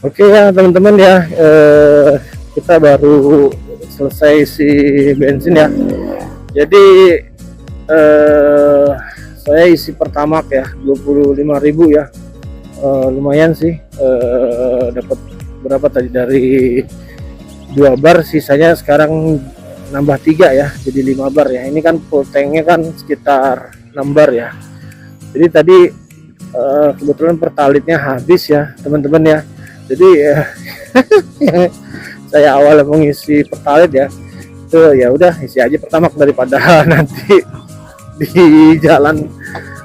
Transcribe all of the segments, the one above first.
Oke ya teman-teman ya, kita baru selesai isi bensin ya. Jadi eh, saya isi Pertamax ya 25.000 ya. Lumayan sih, dapat berapa tadi, dari 2 bar, sisanya sekarang nambah 3 ya, jadi 5 bar ya. Ini kan full tanknya kan sekitar 6 bar ya. Jadi tadi kebetulan pertalitnya habis ya teman-teman ya. Jadi saya awalnya mengisi pertalit ya, itu ya udah isi aja Pertamax daripada nanti di jalan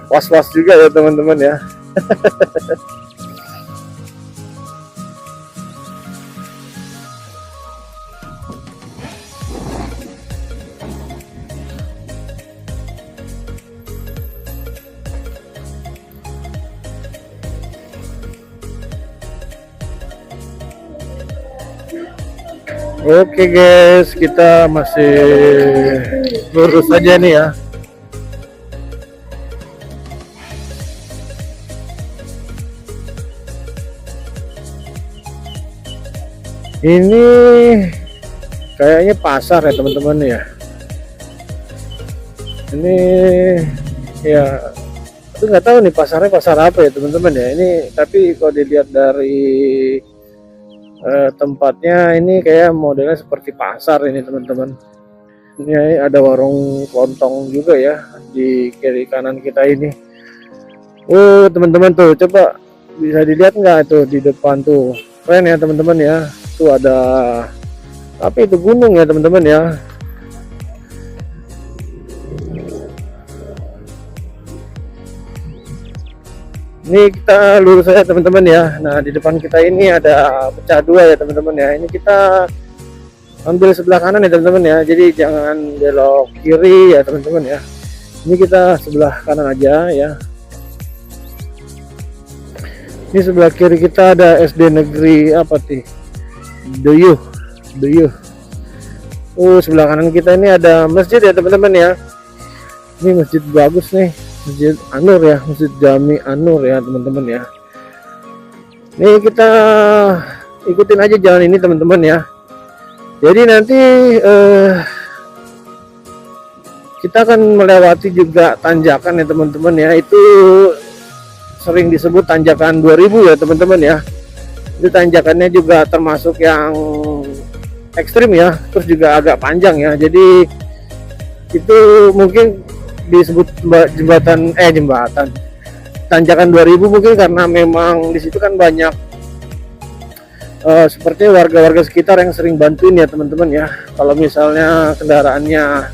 was-was juga ya teman-teman ya. Oke guys, kita masih lurus aja nih ya. Ini kayaknya pasar ya teman-teman ya. Ini ya, aku nggak tahu nih pasarnya pasar apa ya teman-teman ya. Ini tapi kalau dilihat dari tempatnya ini kayak modelnya seperti pasar ini teman-teman. Ini ada warung kelontong juga ya di kiri kanan kita ini. Teman-teman tuh, coba bisa dilihat nggak tuh di depan tuh, keren ya teman-teman ya. Tuh ada, tapi itu gunung ya teman-teman ya. Ini kita lurus saja teman-teman ya. Nah di depan kita ini ada pecah dua ya teman-teman ya. Ini kita ambil sebelah kanan ya teman-teman ya. Jadi jangan belok kiri ya teman-teman ya. Ini kita sebelah kanan aja ya. Ini sebelah kiri kita ada SD negeri apa sih? Duyuh. Sebelah kanan kita ini ada masjid ya teman-teman ya. Ini masjid bagus nih. Masjid Anur ya, Masjid Jami Anur ya teman-teman ya. Nih kita ikutin aja jalan ini teman-teman ya. Jadi nanti kita akan melewati juga tanjakan ya teman-teman ya. Itu sering disebut tanjakan 2000 ya teman-teman ya. Itu tanjakannya juga termasuk yang ekstrim ya, terus juga agak panjang ya. Jadi itu mungkin disebut jembatan tanjakan 2000 mungkin karena memang di situ kan banyak seperti warga-warga sekitar yang sering bantuin ya teman-teman ya. Kalau misalnya kendaraannya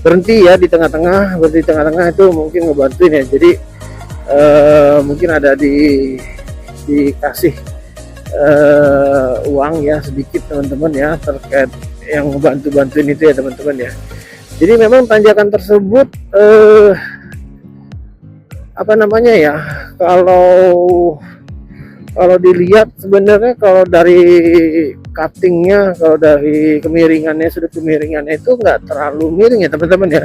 berhenti ya di tengah-tengah, itu mungkin ngebantuin ya. Jadi mungkin ada dikasih uang ya sedikit teman-teman ya, terkait yang bantuin itu ya teman-teman ya. Jadi memang tanjakan tersebut apa namanya ya, kalau dilihat sebenarnya kalau dari cuttingnya, kalau dari kemiringannya, sudut kemiringannya itu nggak terlalu miring ya teman-teman ya.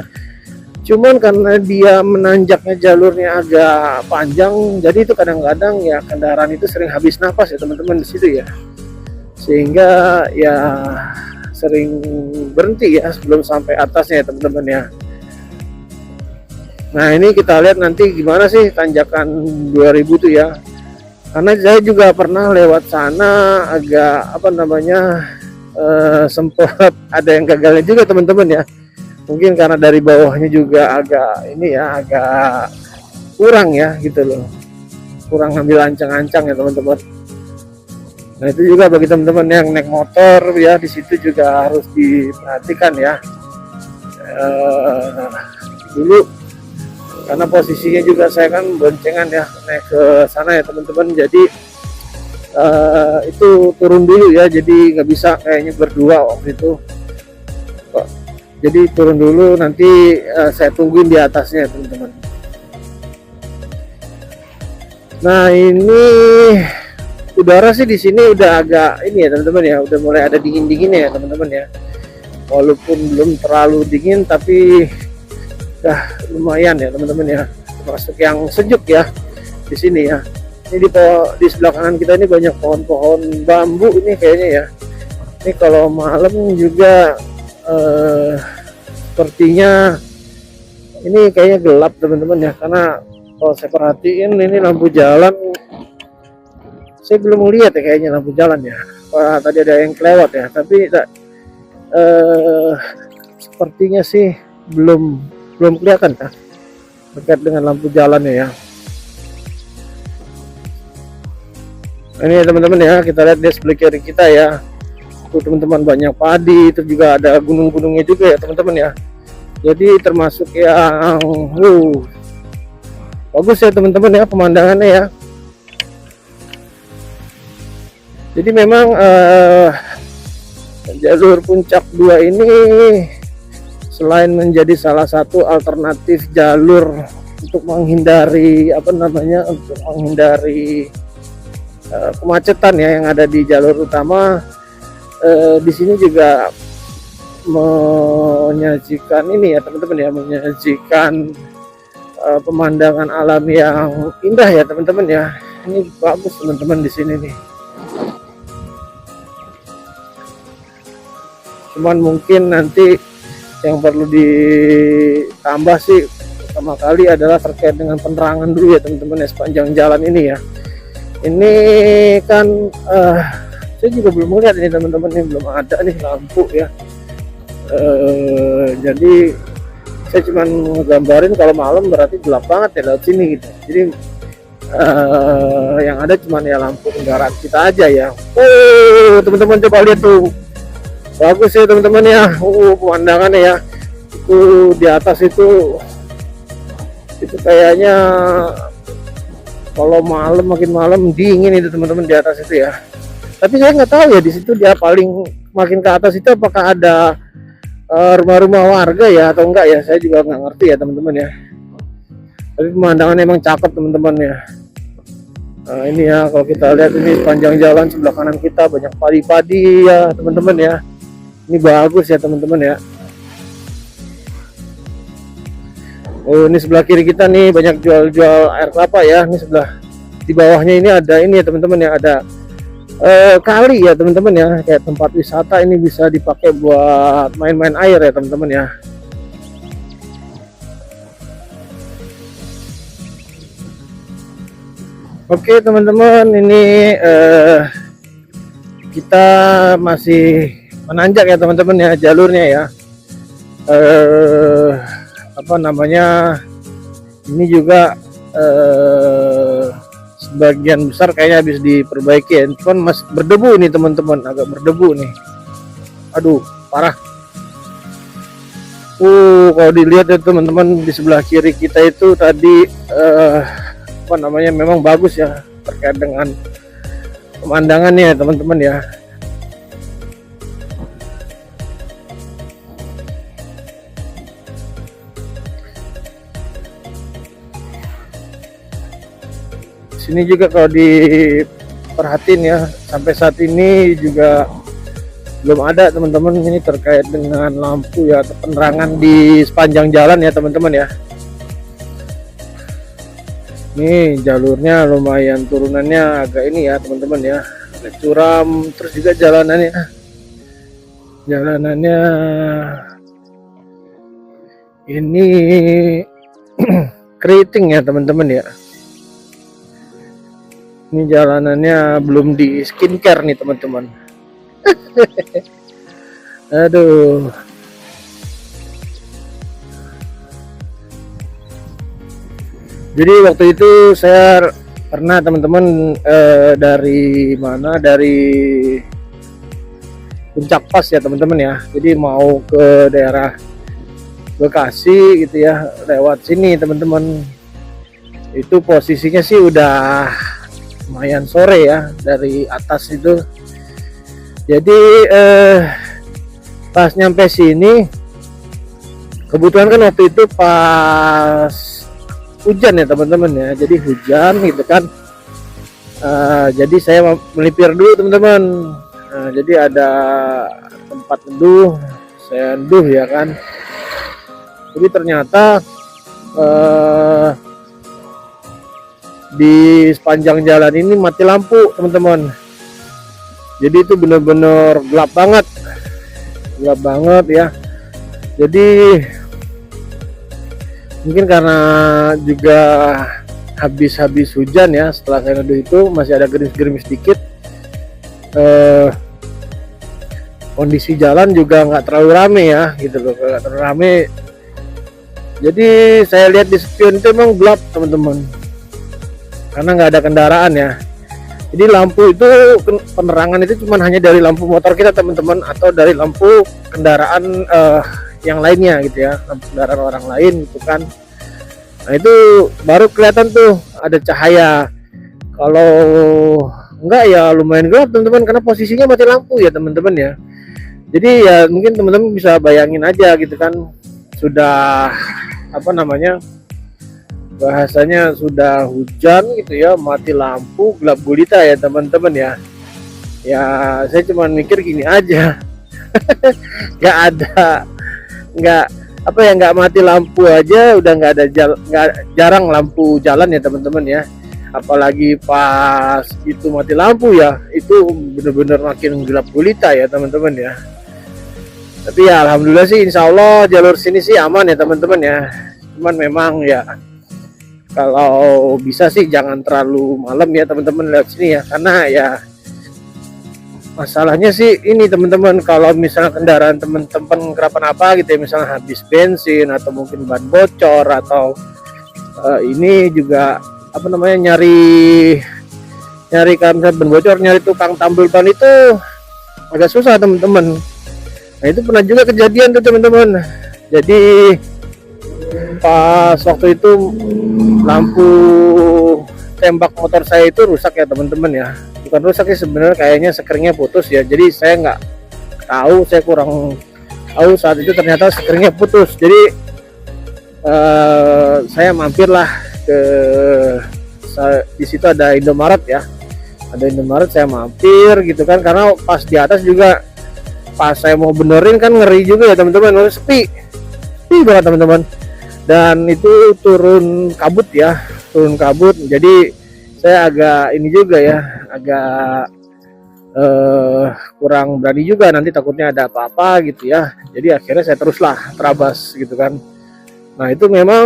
Cuman karena dia menanjaknya jalurnya agak panjang, jadi itu kadang-kadang ya kendaraan itu sering habis nafas ya teman-teman di situ ya, sehingga ya sering berhenti ya sebelum sampai atasnya ya teman-teman ya. Nah ini kita lihat nanti gimana sih tanjakan 2000 tuh ya, karena saya juga pernah lewat sana, agak apa namanya sempat ada yang gagalnya juga teman-teman ya. Mungkin karena dari bawahnya juga agak ini ya, agak kurang ya gitu loh, kurang ngambil ancang-ancang ya teman-teman. Nah itu juga bagi teman-teman yang naik motor ya, di situ juga harus diperhatikan ya. Dulu karena posisinya juga saya kan boncengan ya naik ke sana ya teman-teman, jadi itu turun dulu ya, jadi nggak bisa kayaknya berdua waktu itu. Jadi turun dulu, nanti saya tungguin di atasnya teman-teman. Nah ini udara sih di sini udah agak ini ya teman-teman ya, udah mulai ada dingin-dinginnya ya teman-teman ya. Walaupun belum terlalu dingin tapi udah lumayan ya teman-teman ya, termasuk yang sejuk ya di sini ya. Ini di sebelah kanan kita ini banyak pohon-pohon bambu ini kayaknya ya. Ini kalau malam juga sepertinya ini kayaknya gelap teman-teman ya, karena kalau saya perhatiin ini lampu jalan, saya belum lihat ya kayaknya lampu jalan ya. Wah, tadi ada yang kelewat ya, tapi sepertinya sih belum kelihatan kan terkait dengan lampu jalannya ya. Ini teman-teman ya, kita lihat di sebelah kiri kita ya, tuh teman-teman banyak padi, itu juga ada gunung-gunungnya juga ya teman-teman ya. Jadi termasuk yang bagus ya teman-teman ya pemandangannya ya. Jadi memang jalur puncak 2 ini selain menjadi salah satu alternatif jalur untuk menghindari kemacetan ya yang ada di jalur utama, di sini juga menyajikan ini ya teman-teman ya, menyajikan pemandangan alam yang indah ya teman-teman ya. Ini bagus teman-teman di sini nih. Cuman mungkin nanti yang perlu ditambah sih pertama kali adalah terkait dengan penerangan dulu ya teman-teman ya, sepanjang jalan ini ya. Ini kan saya juga belum melihat ini teman-teman, ini belum ada nih lampu ya. Jadi saya cuma ngegambarin kalau malam berarti gelap banget ya lewat sini gitu. Jadi yang ada cuma ya lampu kendaraan kita aja ya. Teman-teman coba lihat tuh, bagus ya teman-teman ya. Pemandangannya ya, itu di atas itu kayaknya kalau makin malam dingin itu teman-teman di atas itu ya. Tapi saya nggak tahu ya di situ dia paling makin ke atas itu apakah ada rumah-rumah warga ya atau enggak ya, saya juga nggak ngerti ya teman-teman ya. Tapi pemandangannya emang cakep teman-teman ya. Nah, ini ya kalau kita lihat ini sepanjang jalan sebelah kanan kita banyak padi-padi ya teman-teman ya. Ini bagus ya teman-teman ya. Oh, ini sebelah kiri kita nih banyak jual-jual air kelapa ya. Ini sebelah di bawahnya ini ada ini ya teman-teman ya, ada kali ya teman-teman ya, kayak tempat wisata. Ini bisa dipakai buat main-main air ya teman-teman ya. Oke teman-teman, ini kita masih menanjak ya teman-teman ya jalurnya ya. Ini juga sebagian besar kayaknya habis diperbaiki ya, cuman masih berdebu nih teman-teman, agak berdebu nih. Aduh, parah. Kalau dilihat ya teman-teman di sebelah kiri kita itu tadi memang bagus ya terkait dengan pemandangannya teman-teman ya. Sini juga kalau diperhatiin ya, sampai saat ini juga belum ada teman-teman ini terkait dengan lampu ya atau penerangan di sepanjang jalan ya teman-teman ya. Ini jalurnya lumayan turunannya agak ini ya teman-teman ya, agak curam, terus juga jalanannya ini keriting ya teman-teman ya. Ini jalanannya belum di skincare nih teman-teman. Aduh. Jadi waktu itu saya pernah teman-teman dari Puncak Pas ya teman-teman ya. Jadi mau ke daerah Bekasi gitu ya, lewat sini teman-teman. Itu posisinya sih udah lumayan sore ya dari atas itu. Jadi pas nyampe sini kebetulan kan waktu itu pas hujan ya teman-teman ya, jadi hujan gitu kan. Jadi saya melipir dulu teman-teman. Jadi ada tempat neduh, saya neduh ya kan. Jadi ternyata di sepanjang jalan ini mati lampu teman-teman. Jadi itu bener-bener gelap banget ya. Jadi mungkin karena juga habis hujan ya, setelah saya neduh itu masih ada gerimis-gerimis dikit. Kondisi jalan juga nggak terlalu rame ya gitu loh, nggak terlalu rame. Jadi saya lihat di spion itu emang gelap teman-teman, karena nggak ada kendaraan ya. Jadi lampu itu, penerangan itu cuma hanya dari lampu motor kita teman-teman, atau dari lampu kendaraan yang lainnya gitu ya, lampu kendaraan orang lain gitu kan. Nah itu baru kelihatan tuh ada cahaya. Kalau enggak ya lumayan gelap teman-teman, karena posisinya mati lampu ya teman-teman ya. Jadi ya mungkin teman-teman bisa bayangin aja gitu kan, sudah apa namanya, bahasanya sudah hujan gitu ya, mati lampu, gelap gulita ya teman-teman ya. Ya saya cuma mikir gini aja, nggak mati lampu aja udah nggak ada jarang lampu jalan ya teman-teman ya. Apalagi pas itu mati lampu ya, itu bener-bener makin gelap gulita ya teman-teman ya. Tapi ya alhamdulillah sih, insya Allah jalur sini sih aman ya teman-teman ya. Cuman memang ya kalau bisa sih jangan terlalu malam ya teman-teman lewat sini ya, karena ya masalahnya sih ini teman-teman, kalau misalnya kendaraan teman-teman kenapa-napa gitu ya, misalnya habis bensin atau mungkin ban bocor, atau ini juga apa namanya, nyari kan ban bocor, nyari tukang tambal ban itu agak susah teman-teman. Nah itu pernah juga kejadian tuh teman-teman. Jadi pas waktu itu lampu tembak motor saya itu rusak ya teman-teman ya. Bukan rusak sih sebenarnya, kayaknya sekeringnya putus ya. Jadi saya nggak tahu, saya kurang tahu saat itu ternyata sekeringnya putus. Jadi saya mampirlah ke, di situ ada Indomaret ya. Ada Indomaret, saya mampir gitu kan, karena pas di atas juga pas saya mau benerin kan ngeri juga ya teman-teman, sepi banget teman-teman. Dan itu turun kabut ya, jadi saya agak ini juga ya, agak kurang berani juga, nanti takutnya ada apa-apa gitu ya. Jadi akhirnya saya teruslah terabas gitu kan. Nah itu memang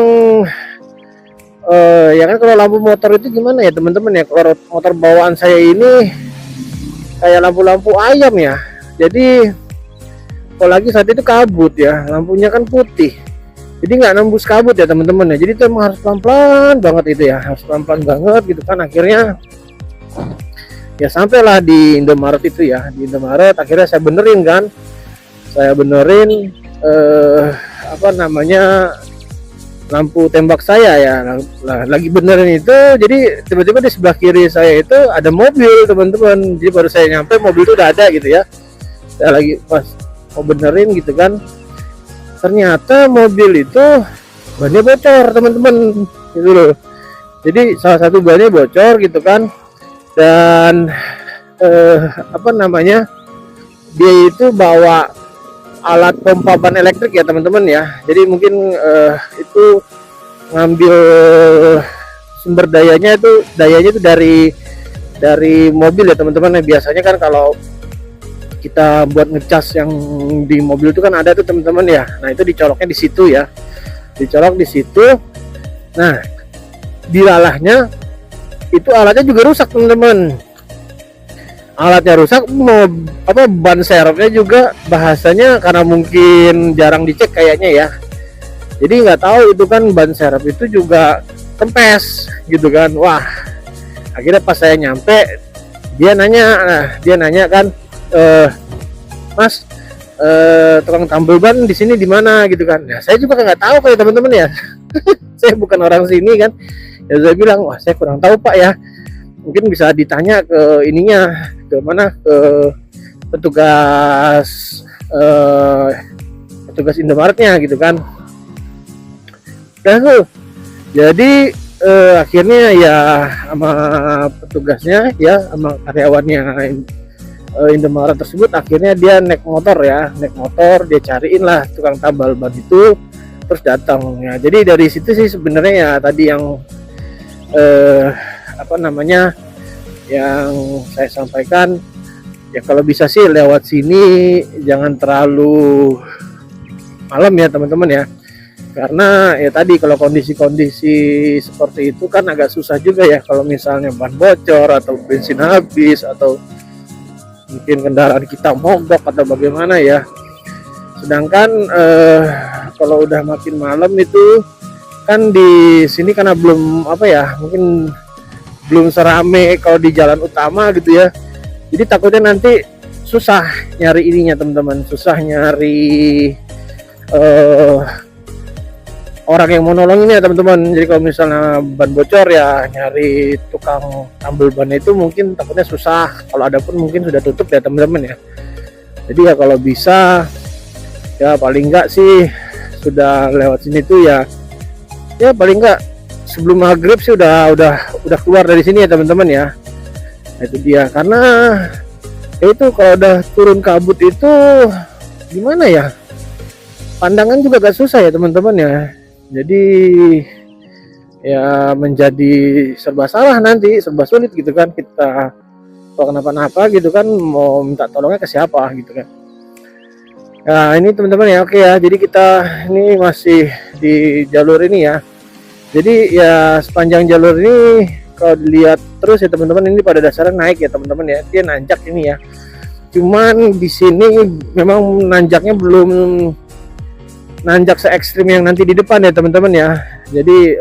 ya kan, kalau lampu motor itu gimana ya teman-teman ya, kalau motor bawaan saya ini kayak lampu-lampu ayam ya. Jadi apalagi saat itu kabut ya, lampunya kan putih, jadi nggak nembus kabut ya teman-teman ya. Jadi itu emang harus pelan-pelan banget itu ya, harus pelan-pelan banget gitu kan. Akhirnya ya sampailah di Indomaret itu ya, di Indomaret akhirnya saya benerin kan, apa namanya, lampu tembak saya ya. Lagi benerin itu, jadi tiba-tiba di sebelah kiri saya itu ada mobil teman-teman. Jadi baru saya nyampe, mobil itu udah ada gitu ya. Saya lagi pas mau benerin gitu kan, ternyata mobil itu bannya bocor teman-teman gitu loh. Jadi salah satu bannya bocor gitu kan, dan apa namanya, dia itu bawa alat pompa ban elektrik ya teman-teman ya. Jadi mungkin itu ngambil sumber dayanya itu dari mobil ya teman-teman. Biasanya kan kalau kita buat ngecas yang di mobil itu kan ada tuh teman-teman ya. Nah itu dicoloknya di situ ya, dicolok di situ. Nah dilalahnya itu alatnya juga rusak teman-teman, alatnya rusak. Mau apa, ban serepnya juga bahasanya, karena mungkin jarang dicek kayaknya ya. Jadi nggak tahu itu kan ban serep itu juga kempes gitu kan. Wah akhirnya pas saya nyampe, dia nanya kan, Mas, tukang tambal ban di sini di mana gitu kan. Nah, saya juga nggak tahu kayak teman-teman ya. Saya bukan orang sini kan. Ya saya bilang, wah saya kurang tahu Pak ya. Mungkin bisa ditanya ke ininya, ke mana, ke petugas Indomaretnya gitu kan. Dan tuh jadi akhirnya ya sama petugasnya ya, sama karyawannya Indomaret tersebut, akhirnya dia naik motor, dia cariin lah tukang tambal ban itu, terus datang ya. Jadi dari situ sih sebenarnya ya tadi yang apa namanya yang saya sampaikan ya, kalau bisa sih lewat sini jangan terlalu malam ya teman-teman ya, karena ya tadi kalau kondisi-kondisi seperti itu kan agak susah juga ya kalau misalnya ban bocor atau bensin habis atau mungkin kendaraan kita mogok atau bagaimana ya. Sedangkan kalau udah makin malam itu kan di sini karena belum apa ya, mungkin belum serame kalau di jalan utama gitu ya, jadi takutnya nanti susah nyari ininya teman-teman, susah nyari orang yang mau nolong ini ya teman-teman. Jadi kalau misalnya ban bocor ya nyari tukang tambal ban itu mungkin takutnya susah, kalau ada pun mungkin sudah tutup ya teman-teman ya. Jadi ya kalau bisa ya paling enggak sih sudah lewat sini tuh ya paling enggak sebelum maghrib sih udah keluar dari sini ya teman-teman ya. Nah, itu dia, karena ya itu kalau udah turun kabut itu gimana ya, pandangan juga gak susah ya teman-teman ya. Jadi ya menjadi serba salah nanti, serba sulit gitu kan, kita kalau kenapa-napa gitu kan mau minta tolongnya ke siapa gitu kan. Nah ini teman-teman ya, oke ya, jadi kita ini masih di jalur ini ya. Jadi ya sepanjang jalur ini kalau dilihat terus ya teman-teman, ini pada dasarnya naik ya teman-teman ya, dia nanjak ini ya. Cuman di sini memang nanjaknya belum nanjak se ekstrim yang nanti di depan ya teman-teman ya. Jadi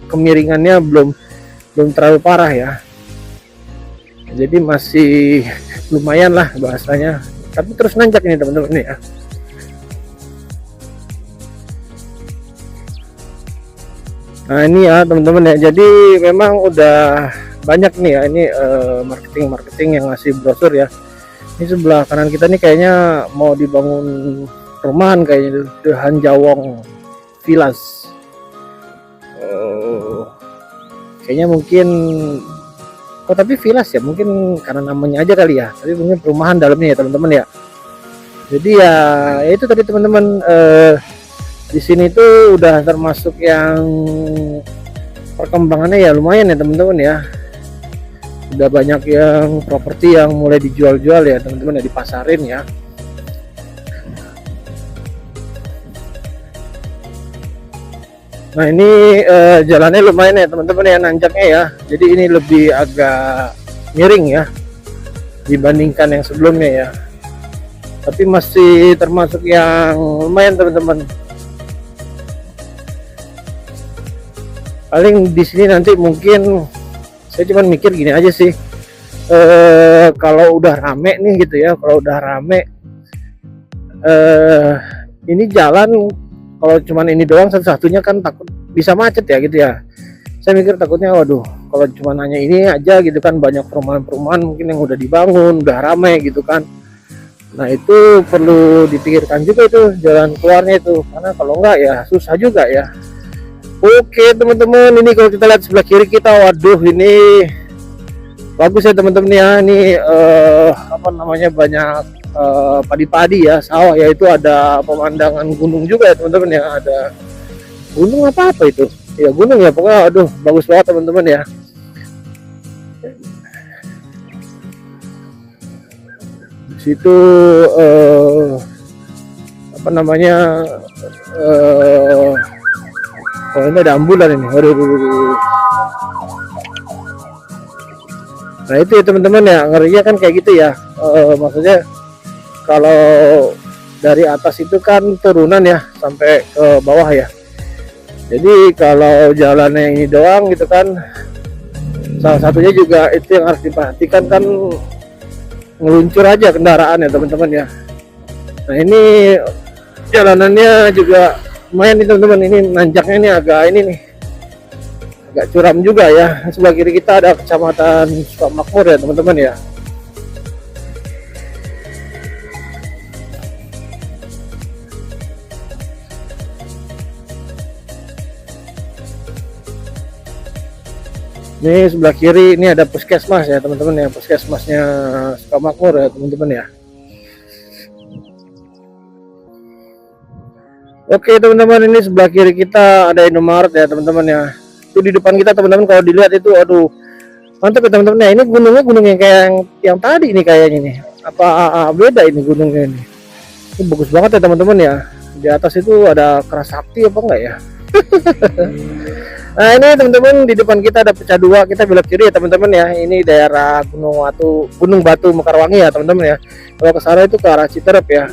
kemiringannya belum terlalu parah ya. Jadi masih lumayan lah bahasanya. Tapi terus nanjak ini teman-teman ya. Nah ini ya teman-teman ya. Jadi memang udah banyak nih ya ini marketing yang ngasih brosur ya. Ini sebelah kanan kita nih kayaknya mau dibangun perumahan kayaknya, The Hanjawong Villas. Kayaknya mungkin tapi villas ya, mungkin karena namanya aja kali ya, tapi mungkin perumahan dalamnya ya teman-teman ya. Jadi ya itu tadi teman-teman, di sini tuh udah termasuk yang perkembangannya ya lumayan ya teman-teman ya. Udah banyak yang properti yang mulai dijual-jual ya teman-teman ya, dipasarin ya. Nah ini jalannya lumayan ya teman-teman ya, nanjaknya ya. Jadi ini lebih agak miring ya dibandingkan yang sebelumnya ya. Tapi masih termasuk yang lumayan teman-teman. Paling di sini nanti mungkin saya cuma mikir gini aja sih. Kalau udah rame nih gitu ya, kalau udah rame ini jalan kalau cuman ini doang satu-satunya kan takut bisa macet ya gitu ya. Saya mikir takutnya waduh kalau cuma hanya ini aja gitu kan, banyak perumahan-perumahan mungkin yang udah dibangun, udah ramai gitu kan. Nah itu perlu dipikirkan juga itu jalan keluarnya itu, karena kalau enggak ya susah juga ya. Oke teman-teman, ini kalau kita lihat sebelah kiri kita, waduh ini bagus ya teman-teman ya. Ini apa namanya, banyak padi-padi ya, sawah ya. Itu ada pemandangan gunung juga ya teman-teman ya, ada gunung apa itu ya, gunung ya pokoknya. Aduh bagus banget teman-teman ya. Di situ apa namanya, oh ini ada ambulan ini. Waduh. Nah itu ya teman-teman ya, ngerinya kan kayak gitu ya. Maksudnya kalau dari atas itu kan turunan ya sampai ke bawah ya. Jadi kalau jalannya ini doang gitu kan, salah satunya juga itu yang harus diperhatikan kan, ngeluncur aja kendaraan ya teman-teman ya. Nah ini jalanannya juga lumayan nih teman-teman, ini nanjaknya ini agak ini nih, agak curam juga ya. Sebelah kiri kita ada kecamatan Sukamakmur ya teman-teman ya. Ini sebelah kiri ini ada puskesmas ya teman-teman ya, puskesmasnya Sukamakmur ya teman-teman ya. Oke teman-teman, ini sebelah kiri kita ada Indomaret ya teman-teman ya. Itu di depan kita teman-teman, kalau dilihat itu aduh mantap ya teman-teman. Nah, ini gunungnya gunung yang kayak yang tadi ini kayaknya nih. Apa beda ini gunungnya ini? Ini bagus banget ya teman-teman ya. Di atas itu ada keras sakti apa enggak ya? Nah, ini teman-teman di depan kita ada pecah dua, kita belok kiri ya teman-teman ya. Ini daerah Gunung Batu Mekarwangi ya teman-teman ya. Kalau ke sana itu ke arah Citerep ya.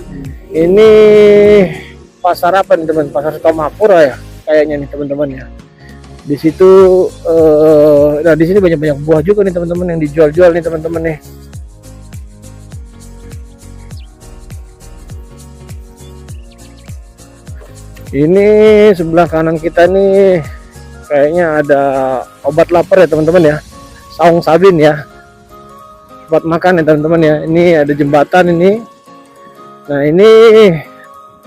Ini pasar apa nih teman? Pasar Tomapura ya kayaknya nih teman-teman ya. Di situ nah di sini banyak buah juga nih teman-teman yang dijual-jual nih teman-teman nih. Ini sebelah kanan kita nih kayaknya ada obat lapar ya teman-teman ya, saung sabin ya, buat makan ya teman-teman ya. Ini ada jembatan ini. Nah, ini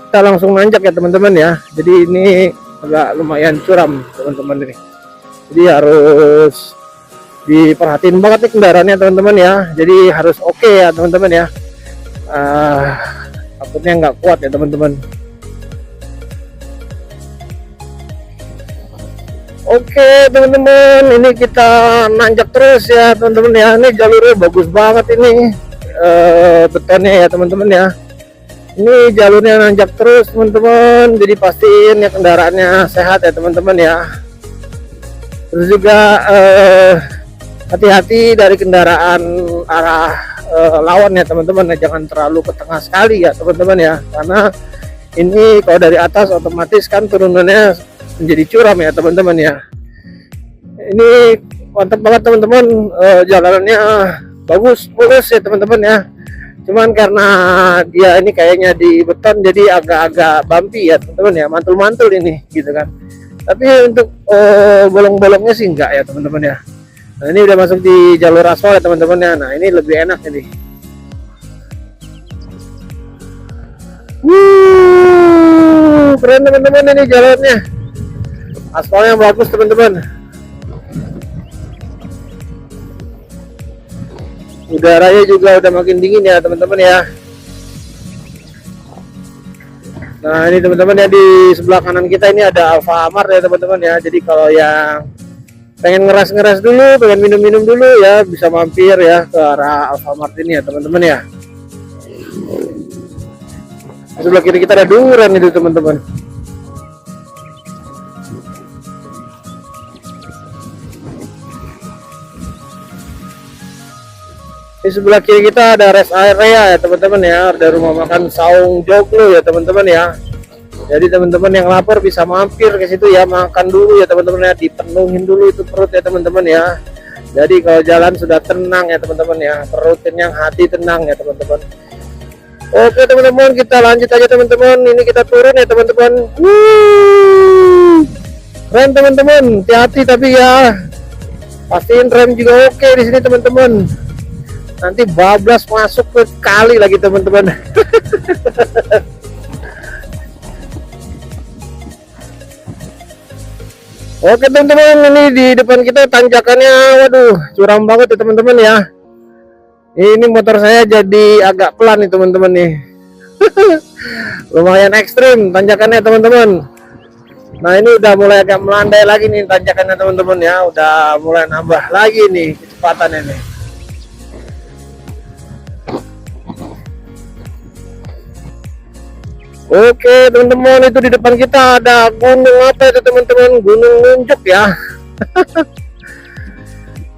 kita langsung nanjak ya teman-teman ya. Jadi ini agak lumayan curam teman-teman ini. Jadi harus diperhatiin banget nih kendaraannya teman-teman ya. Jadi harus oke ya teman-teman ya. Takutnya nggak kuat ya teman-teman. Oke teman-teman, ini kita nanjak terus ya teman-teman ya. Ini jalurnya bagus banget ini, betonnya ya teman-teman ya. Ini jalurnya nanjak terus teman-teman, jadi pastiin ya kendaraannya sehat ya teman-teman ya. Terus juga hati-hati dari kendaraan arah lawan ya teman-teman ya. Jangan terlalu ke tengah sekali ya teman-teman ya, karena ini kalau dari atas otomatis kan turunannya menjadi curam ya teman-teman ya. Ini mantap banget teman-teman, jalanannya bagus mulus ya teman-teman ya. Cuman karena dia ini kayaknya di beton jadi agak-agak bumpy ya teman-teman ya, mantul-mantul ini gitu kan. Tapi untuk bolong-bolongnya sih enggak ya teman-teman ya. Nah, ini udah masuk di jalur aspal ya teman-teman ya. Nah, ini lebih enak ini. Keren teman-teman ini jalannya. Aspalnya bagus teman-teman. Udaranya juga udah makin dingin ya teman-teman ya. Nah, ini teman-teman ya, di sebelah kanan kita ini ada Alfamart ya teman-teman ya. Jadi kalau yang pengen ngeras-ngeras dulu, pengen minum-minum dulu ya, bisa mampir ya ke arah Alfamart ini ya teman-teman ya. Di sebelah kiri kita ada Duren itu teman-teman. Di sebelah kiri kita ada rest area ya teman-teman ya, ada rumah makan Saung Joglo ya teman-teman ya. Jadi teman-teman yang lapar bisa mampir ke situ ya, makan dulu ya teman-teman ya, dipenuhin dulu itu perut ya teman-teman ya. Jadi kalau jalan sudah tenang ya teman-teman ya, perut kenyang, hati tenang ya teman-teman. Oke teman-teman, kita lanjut aja teman-teman. Ini kita turun ya teman-teman. Rem teman-teman, hati-hati tapi ya, pastiin rem juga oke di sini teman-teman. Nanti bablas masuk ke kali lagi teman-teman. Oke teman-teman, ini di depan kita tanjakannya, waduh curam banget ya teman-teman ya. Ini motor saya jadi agak pelan nih teman-teman nih. Lumayan ekstrim tanjakannya teman-teman. Nah, ini udah mulai agak melandai lagi nih tanjakannya teman-teman ya, udah mulai nambah lagi nih kecepatannya nih. Oke teman-teman, itu di depan kita ada gunung apa itu teman-teman, Gunung Nunjuk ya.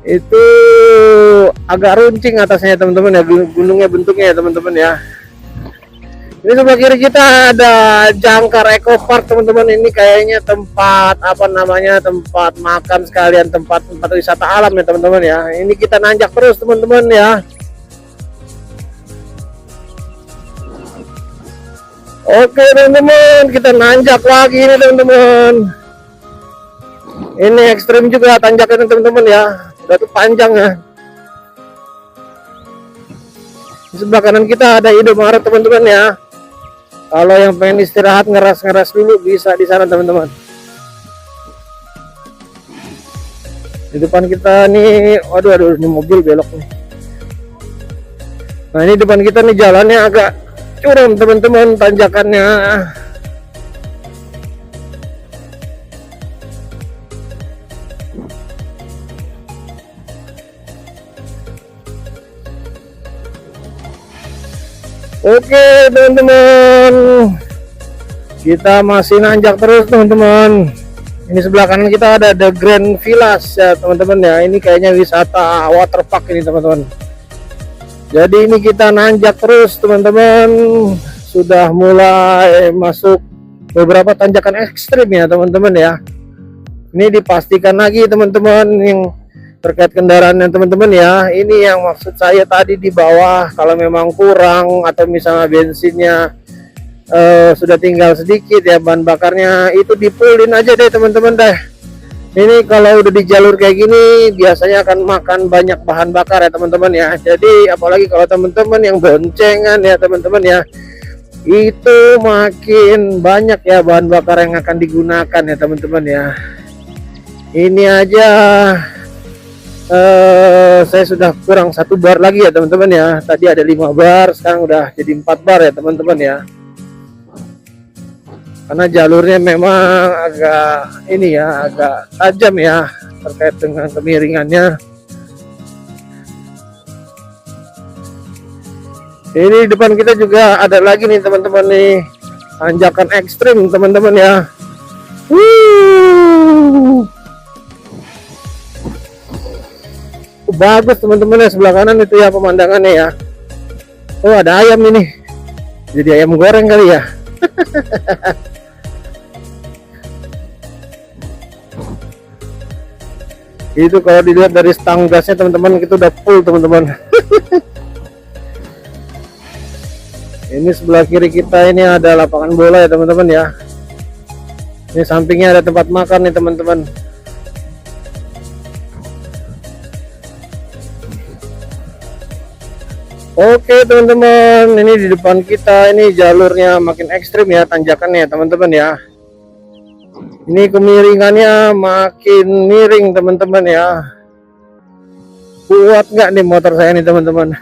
Itu agak runcing atasnya teman-teman ya, gunungnya bentuknya ya teman-teman ya. Ini sebelah kiri kita ada Jangkar Eco Park teman-teman. Ini kayaknya tempat apa namanya, tempat makan sekalian tempat wisata alam ya teman-teman ya. Ini kita nanjak terus teman-teman ya. Oke teman-teman, kita nanjak lagi ini teman-teman. Ini ekstrim juga tanjakannya teman-teman ya, udah tuh panjang ya. Di sebelah kanan kita ada Indomaret teman-teman ya. Kalau yang pengen istirahat ngeras-ngeras dulu bisa di sana teman-teman. Di depan kita nih, waduh ini mobil belok nih. Nah, ini depan kita nih jalannya agak curam teman-teman tanjakannya. Oke teman-teman, kita masih nanjak terus teman-teman. Ini sebelah kanan kita ada The Grand Villas ya teman-teman ya. Ini kayaknya wisata waterpark ini teman-teman. Jadi ini kita nanjak terus teman-teman. Sudah mulai masuk beberapa tanjakan ekstrim ya teman-teman ya. Ini dipastikan lagi teman-teman yang terkait kendaraan teman-teman ya. Ini yang maksud saya tadi di bawah, kalau memang kurang atau misalnya bensinnya sudah tinggal sedikit ya bahan bakarnya, itu dipulin aja deh teman-teman dah. Ini kalau udah di jalur kayak gini biasanya akan makan banyak bahan bakar ya teman-teman ya. Jadi apalagi kalau teman-teman yang boncengan ya teman-teman ya, itu makin banyak ya bahan bakar yang akan digunakan ya teman-teman ya. Ini aja saya sudah kurang 1 bar lagi ya teman-teman ya. Tadi ada 5 bar, sekarang udah jadi 4 bar ya teman-teman ya. Karena jalurnya memang agak ini ya, agak tajam ya terkait dengan kemiringannya. Ini di depan kita juga ada lagi nih teman-teman nih, tanjakan ekstrim teman-teman ya. Bagus teman-teman ya, sebelah kanan itu ya pemandangannya ya. Oh ada ayam ini, jadi ayam goreng kali ya. Itu kalau dilihat dari stang gasnya teman-teman, itu udah full teman-teman. Ini sebelah kiri kita ini ada lapangan bola ya teman-teman ya. Ini sampingnya ada tempat makan nih teman-teman. Oke teman-teman, ini di depan kita ini jalurnya makin ekstrim ya tanjakannya teman-teman ya. Ini kemiringannya makin miring teman-teman ya. Kuat nggak nih motor saya nih teman-teman?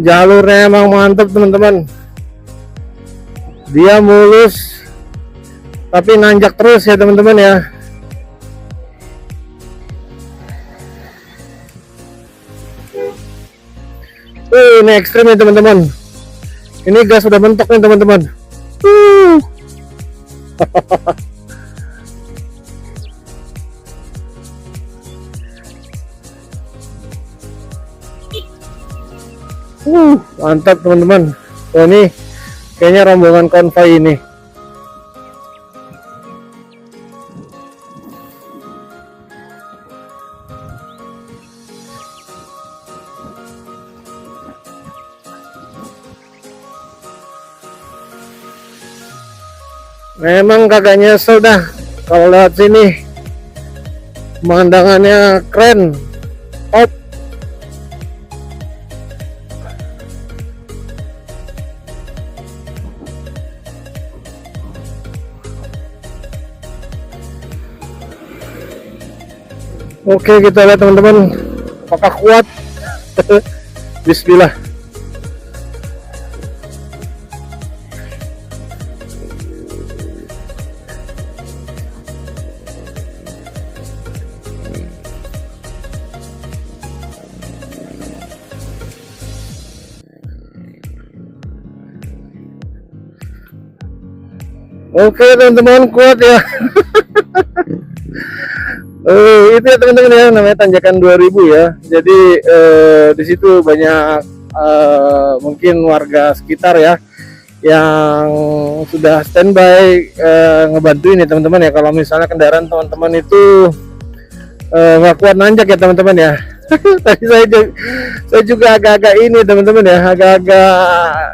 Jalurnya emang mantap teman-teman. Dia mulus tapi nanjak terus ya teman-teman ya. Ini ekstrim ya teman-teman. Ini gas sudah mentok nih teman-teman. Mantap teman-teman. Oh, ini kayaknya rombongan konvoi ini. Memang kagak nyesel dah kalau lihat sini, pemandangannya keren, top. Oke, kita lihat teman-teman, apakah kuat. Bismillah. Oke teman-teman, kuat ya. Itu ya teman-teman ya, namanya tanjakan 2000 ya. Jadi di situ banyak mungkin warga sekitar ya yang sudah standby ngebantuin ya teman-teman ya. Kalau misalnya kendaraan teman-teman itu nggak kuat nanjak ya teman-teman ya. Tadi saya juga agak-agak ini teman-teman ya, agak-agak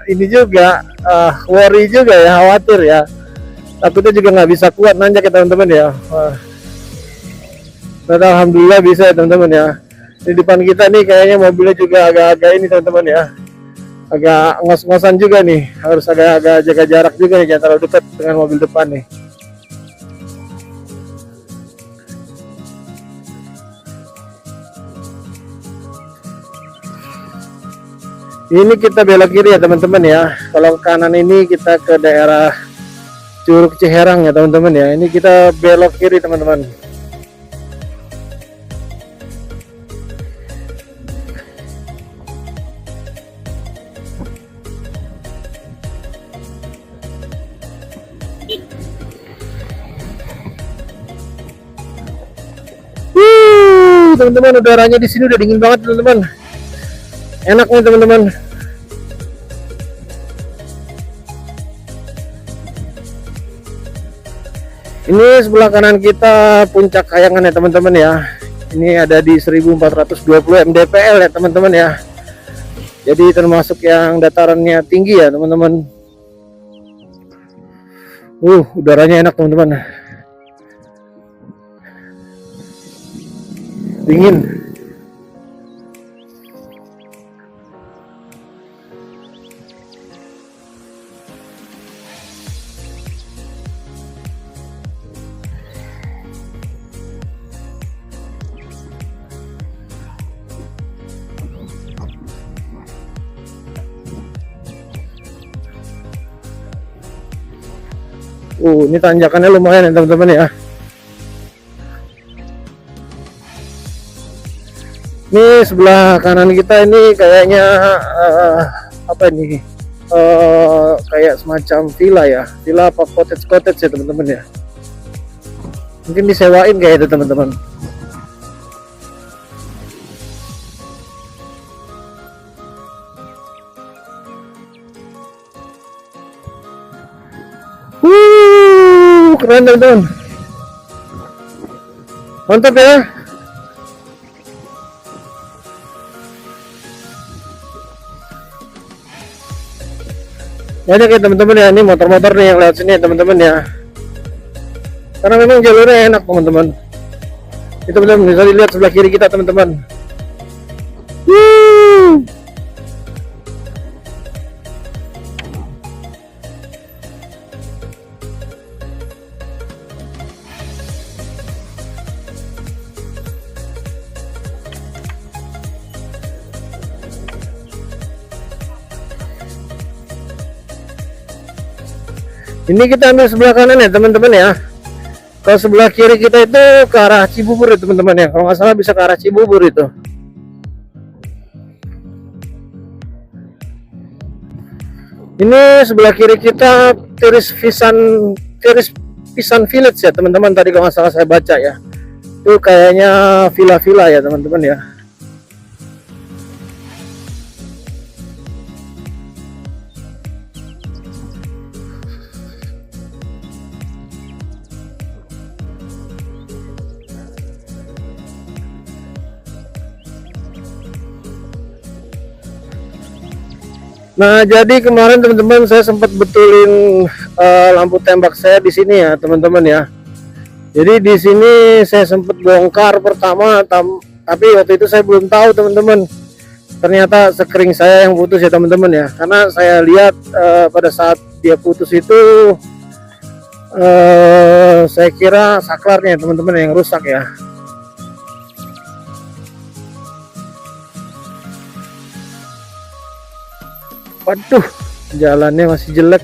ini juga worry juga ya, khawatir ya. Takutnya juga nggak bisa kuat nanjak ya teman-teman ya. Nah, alhamdulillah bisa ya teman-teman ya. Di depan kita nih kayaknya mobilnya juga agak-agak ini teman-teman ya, agak ngos-ngosan juga nih, harus agak-agak jaga jarak juga nih, jangan terlalu dekat dengan mobil depan nih. Ini kita belok kiri ya teman-teman ya. Kalau kanan ini kita ke daerah Curug Ciherang ya teman-teman ya. Ini kita belok kiri teman-teman. Teman-teman, udaranya di sini udah dingin banget teman-teman. Enak nih teman-teman. Ini sebelah kanan kita puncak Kayangan ya teman-teman ya. Ini ada di 1420 mdpl ya teman-teman ya. Jadi termasuk yang datarannya tinggi ya teman-teman. Udaranya enak teman-teman. Dingin. Ini tanjakannya lumayan ya teman-teman ya. Ini sebelah kanan kita ini kayaknya apa ini? Kayak semacam villa ya, villa apa cottage ya teman-teman ya. Mungkin disewain kayak itu teman-teman. Keren teman-teman. Mantap ya. Banyak ya teman-teman ya, ini motor-motor nih yang lewat sini ya teman-teman ya. Karena memang jalurnya enak teman-teman. Itu teman-teman bisa dilihat sebelah kiri kita teman-teman. Ini kita ambil sebelah kanan ya teman-teman ya. Kalau sebelah kiri kita itu ke arah Cibubur ya teman-teman ya. Kalau nggak salah bisa ke arah Cibubur itu. Ini sebelah kiri kita Tiris Pisan Village ya teman-teman. Tadi kalau nggak salah saya baca ya. Itu kayaknya villa-villa ya teman-teman ya. Nah, jadi kemarin teman-teman saya sempat betulin lampu tembak saya di sini ya, teman-teman ya. Jadi di sini saya sempat bongkar pertama, tapi waktu itu saya belum tahu teman-teman. Ternyata sekring saya yang putus ya teman-teman ya. Karena saya lihat pada saat dia putus itu saya kira saklarnya teman-teman yang rusak ya. Waduh, jalannya masih jelek.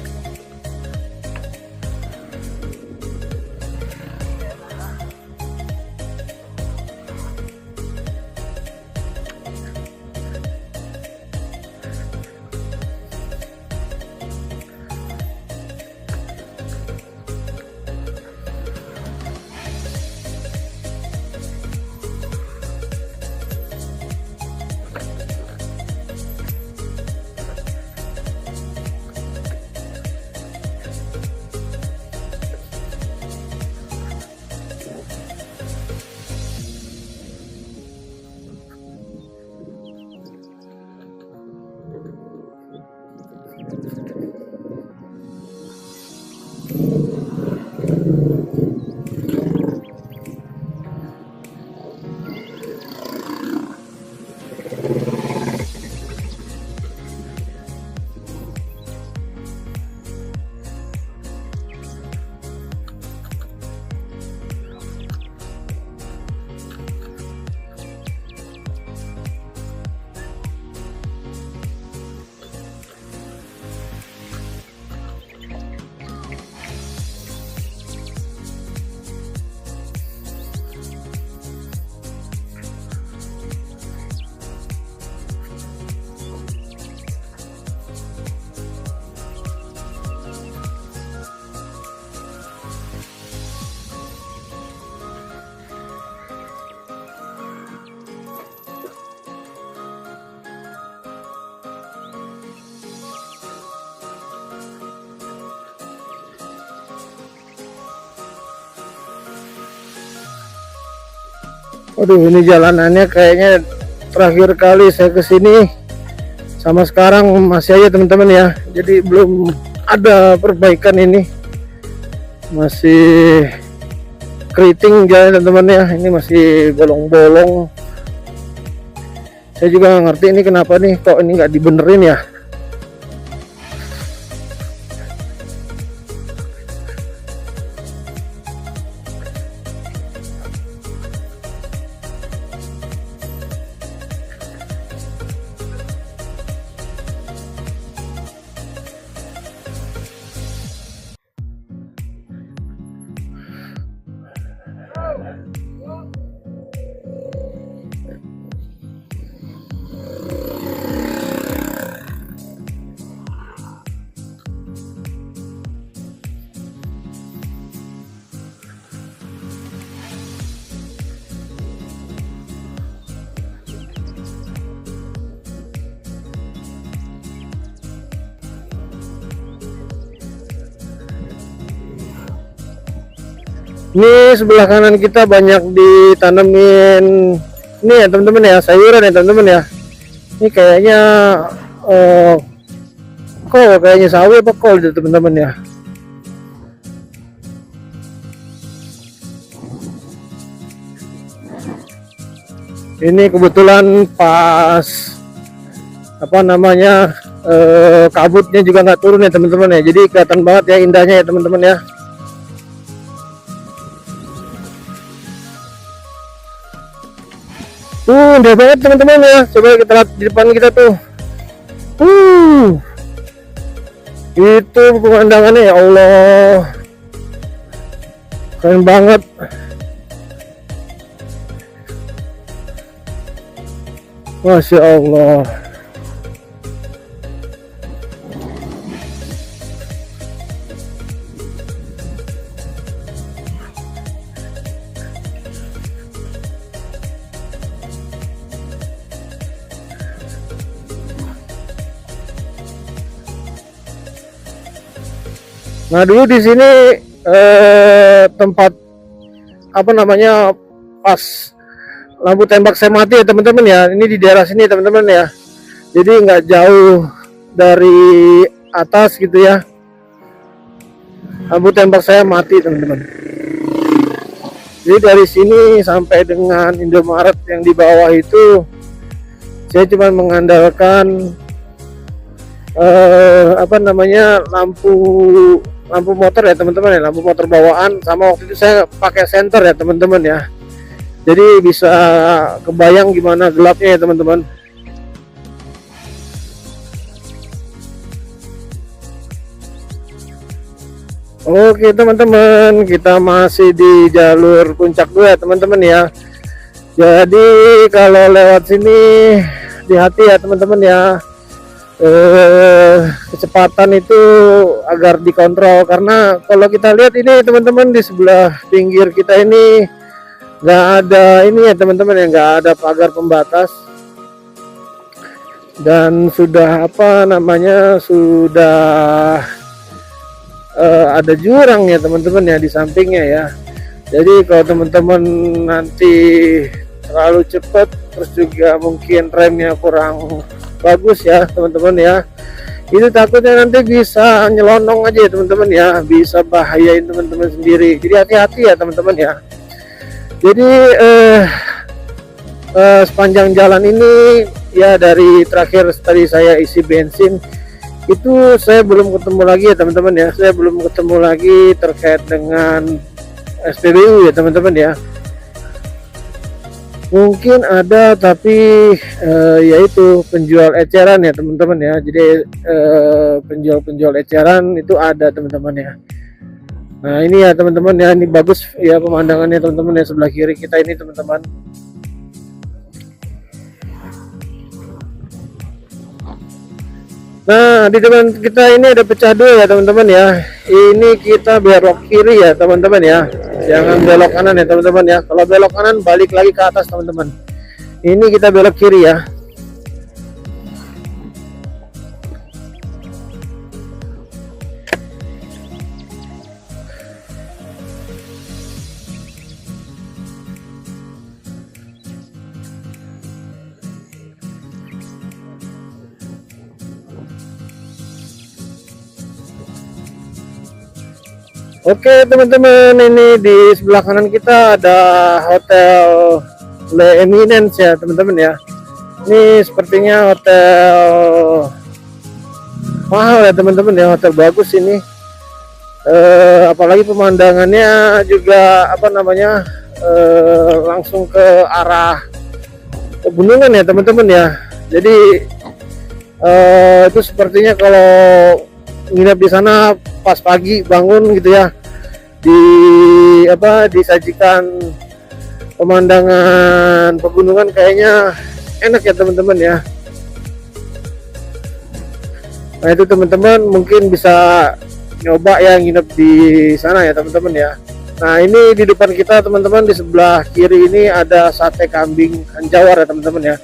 Waduh, ini jalanannya kayaknya terakhir kali saya kesini sama sekarang masih aja teman-teman ya. Jadi belum ada perbaikan, ini masih keriting jalan teman-teman ya. Ini masih bolong-bolong. Saya juga nggak ngerti ini kenapa nih kok ini nggak dibenerin ya. Ini sebelah kanan kita banyak ditanemin ini ya teman-teman ya, sayuran ya teman-teman ya. Ini kayaknya kol, kayaknya sawi apa kol gitu teman-teman ya. Ini kebetulan pas apa namanya kabutnya juga nggak turun ya teman-teman ya, jadi kelihatan banget ya indahnya ya teman-teman ya. Indah banget teman-teman ya. Coba kita lihat di depan kita tuh. Itu pemandangannya ya Allah. Keren banget. Masya Allah. Nah dulu di sini tempat apa namanya pas lampu tembak saya mati ya teman-teman ya. Ini di daerah sini teman-teman ya. Jadi nggak jauh dari atas gitu ya. Lampu tembak saya mati teman-teman. Jadi dari sini sampai dengan Indomaret yang di bawah itu saya cuma mengandalkan apa namanya lampu motor ya teman-teman ya, lampu motor bawaan, sama waktu itu saya pakai senter ya teman-teman ya. Jadi bisa kebayang gimana gelapnya ya teman-teman. Oke teman-teman, kita masih di jalur puncak 2 ya teman-teman ya. Jadi kalau lewat sini hati-hati ya teman-teman ya. Kecepatan itu agar dikontrol, karena kalau kita lihat ini teman-teman di sebelah pinggir kita ini nggak ada ini ya teman-teman ya, nggak ada pagar pembatas dan sudah apa namanya sudah ada jurang ya teman-teman ya di sampingnya ya. Jadi kalau teman-teman nanti terlalu cepat terus juga mungkin remnya kurang bagus ya teman-teman ya, itu takutnya nanti bisa nyelonong aja ya teman-teman ya, bisa bahayain teman-teman sendiri. Jadi hati-hati ya teman-teman ya. Jadi sepanjang jalan ini ya, dari terakhir tadi saya isi bensin itu saya belum ketemu lagi ya teman-teman ya, saya belum ketemu lagi terkait dengan SPBU ya teman-teman ya. Mungkin ada, tapi yaitu penjual eceran ya teman-teman ya. Jadi penjual eceran itu ada teman-teman ya. Nah ini ya teman-teman ya, ini bagus ya pemandangannya teman-teman ya, sebelah kiri kita ini teman-teman. Nah di depan kita ini ada pecah dua ya teman-teman ya. Ini kita belok kiri ya teman-teman ya, jangan belok kanan ya teman-teman ya. Kalau belok kanan balik lagi ke atas teman-teman. Ini kita belok kiri ya. Oke teman-teman, ini di sebelah kanan kita ada Hotel Le Eminence ya teman-teman ya. Ini sepertinya hotel mahal ya teman-teman ya, hotel bagus ini. Apalagi pemandangannya juga apa namanya, langsung ke arah pegunungan ya teman-teman ya. Jadi itu sepertinya kalau nginep di sana pas pagi bangun gitu ya, disajikan pemandangan pegunungan, kayaknya enak ya teman-teman ya. Nah itu teman-teman mungkin bisa nyoba ya nginep di sana ya teman-teman ya. Nah ini di depan kita teman-teman, di sebelah kiri ini ada sate kambing Hanjawar ya teman-teman ya.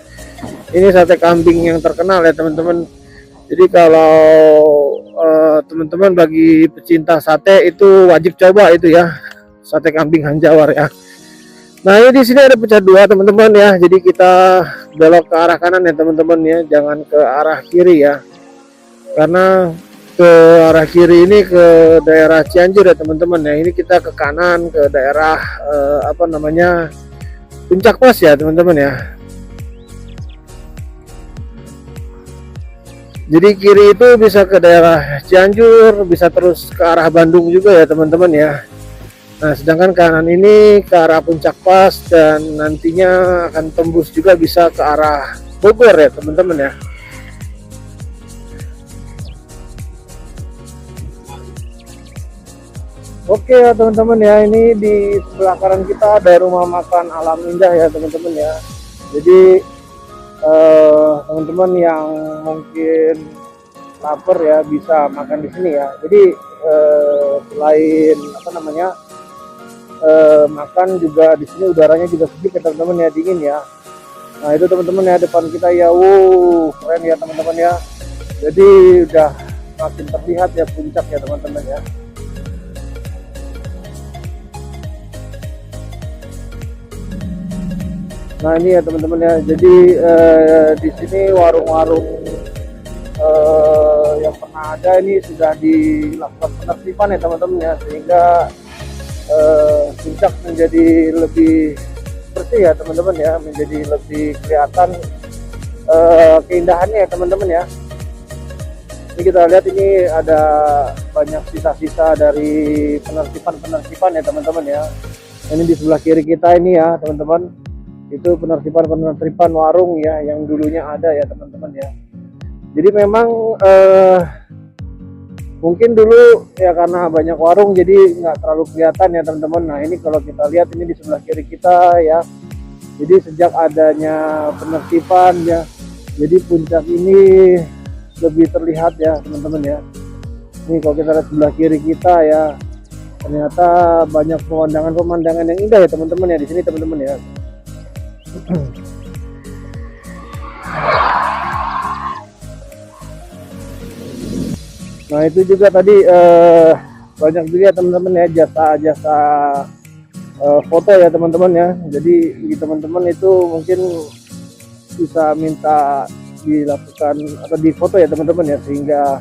Ini sate kambing yang terkenal ya teman-teman. Jadi kalau teman-teman bagi pecinta sate itu wajib coba itu ya, sate kambing Hanjawar ya. Nah ini di sini ada pecah dua teman-teman ya. Jadi kita belok ke arah kanan ya teman-teman ya, jangan ke arah kiri ya. Karena ke arah kiri ini ke daerah Cianjur ya teman-teman ya. Ini kita ke kanan ke daerah Puncak Pas ya teman-teman ya. Jadi kiri itu bisa ke daerah Cianjur, bisa terus ke arah Bandung juga ya teman-teman ya. Nah sedangkan kanan ini ke arah Puncak Pas, dan nantinya akan tembus juga bisa ke arah Bogor ya teman-teman ya. Oke ya teman-teman ya, ini di sebelah kanan kita ada rumah makan Alam Indah ya teman-teman ya. Jadi teman-teman yang mungkin lapar ya bisa makan di sini ya. Jadi selain makan juga di sini udaranya juga sejuk ya teman-teman ya, dingin ya. Nah itu teman-teman ya, depan kita ya, keren ya teman-teman ya. Jadi udah makin terlihat ya puncak ya teman-teman ya. Nah ini ya teman-teman ya, jadi di sini warung-warung yang pernah ada ini sudah dilakukan penertiban ya teman-teman ya, sehingga puncak menjadi lebih bersih ya teman-teman ya, menjadi lebih kelihatan keindahannya ya teman-teman ya. Ini kita lihat, ini ada banyak sisa-sisa dari penertiban ya teman-teman ya. Ini di sebelah kiri kita ini ya teman-teman, itu penertiban warung ya yang dulunya ada ya teman-teman ya. Jadi memang mungkin dulu ya karena banyak warung jadi nggak terlalu kelihatan ya teman-teman. Nah ini kalau kita lihat ini di sebelah kiri kita ya, jadi sejak adanya penertiban ya, jadi puncak ini lebih terlihat ya teman-teman ya. Ini kalau kita lihat sebelah kiri kita ya, ternyata banyak pemandangan yang indah ya teman-teman ya di sini teman-teman ya. Nah itu juga tadi banyak juga teman-teman ya jasa foto ya teman-teman ya. Jadi teman-teman itu mungkin bisa minta dilakukan atau difoto ya teman-teman ya, sehingga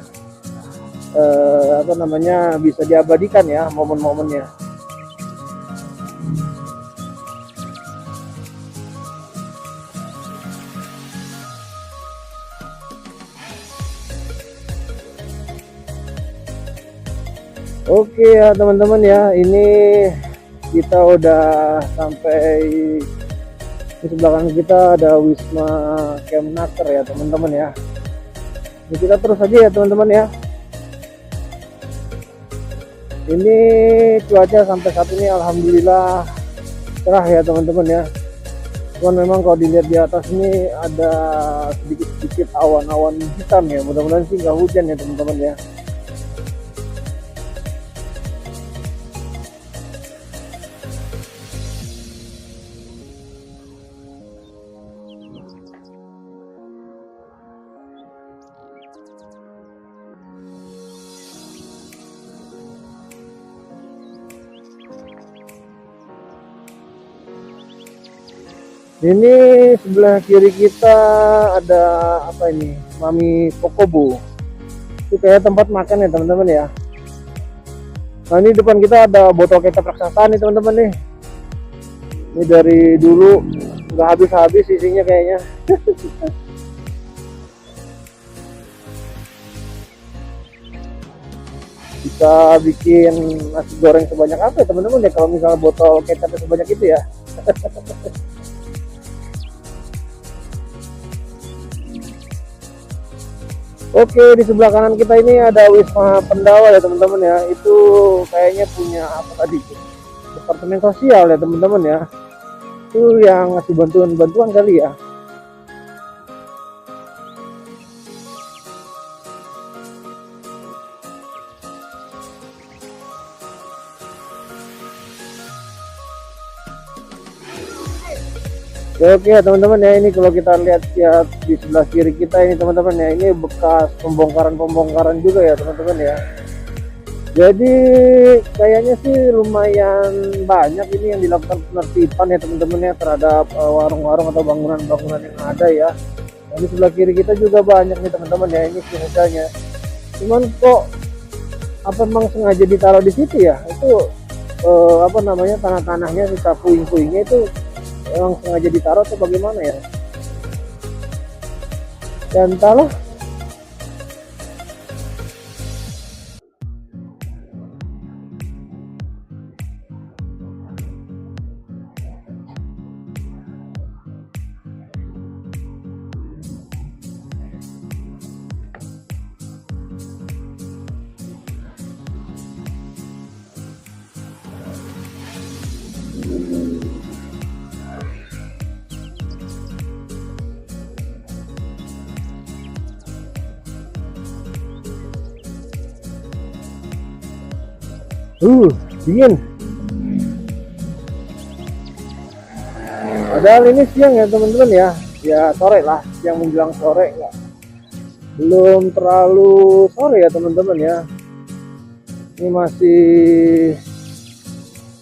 bisa diabadikan ya momen-momennya. Oke ya teman-teman ya, ini kita udah sampai di sebelah kanan kita ada Wisma Kemnaker ya teman-teman ya. Ini kita terus aja ya teman-teman ya. Ini cuaca sampai saat ini alhamdulillah cerah ya teman-teman ya. Cuman memang kalau dilihat di atas ini ada sedikit-sedikit awan-awan hitam ya. Mudah-mudahan sih nggak hujan ya teman-teman ya. Ini sebelah kiri kita ada apa ini? Mami Kokobo. Itu kayak tempat makan ya teman-teman ya. Nah ini depan kita ada botol kecap raksasa nih teman-teman nih. Ini dari dulu nggak habis-habis isinya kayaknya. Bisa bikin nasi goreng sebanyak apa ya teman-teman ya, kalau misalnya botol kecapnya sebanyak itu ya. Oke, di sebelah kanan kita ini ada Wisma Pendawa ya teman-teman ya. Itu kayaknya punya apa tadi, departemen sosial ya teman-teman ya. Itu yang ngasih bantuan-bantuan kali ya. Oke ya teman-teman ya, ini kalau kita lihat ya di sebelah kiri kita ini teman-teman ya, ini bekas pembongkaran juga ya teman-teman ya. Jadi kayaknya sih lumayan banyak ini yang dilakukan penertiban ya teman-teman ya terhadap warung-warung atau bangunan-bangunan yang ada ya. Nah, di sebelah kiri kita juga banyak nih teman-teman ya, ini sisanya. Cuman kok apa memang sengaja ditaruh di situ ya? Itu apa namanya, tanah-tanahnya sisa puing-puingnya itu yang sengaja ditaruh atau bagaimana ya, dan entahlah. Dingin. Padahal ini siang ya teman-teman ya, ya sore lah, siang menjelang sore ya. Belum terlalu sore ya teman-teman ya. Ini masih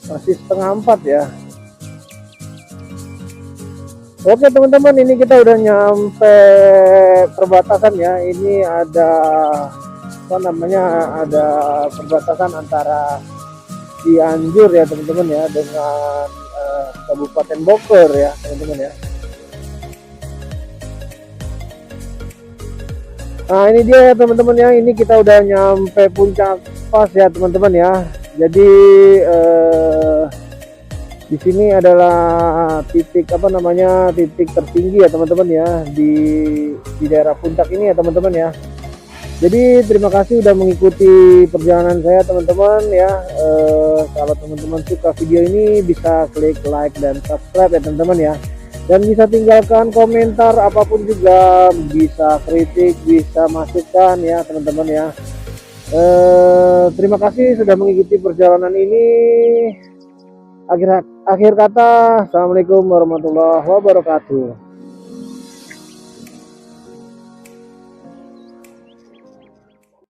3:30 ya. Oke teman-teman, ini kita udah nyampe perbatasan ya. Ini ada apa namanya, ada perbatasan antara Cianjur ya teman-teman ya dengan Kabupaten Bogor ya teman-teman ya. Nah ini dia ya teman-teman ya, ini kita udah nyampe puncak pas ya teman-teman ya. Jadi di sini adalah titik apa namanya, titik tertinggi ya teman-teman ya di daerah puncak ini ya teman-teman ya. Jadi terima kasih udah mengikuti perjalanan saya teman-teman ya. Kalau teman-teman suka video ini bisa klik like dan subscribe ya teman-teman ya. Dan bisa tinggalkan komentar apapun juga, bisa kritik, bisa masukan ya teman-teman ya. Terima kasih sudah mengikuti perjalanan ini. Akhir kata, assalamualaikum warahmatullahi wabarakatuh.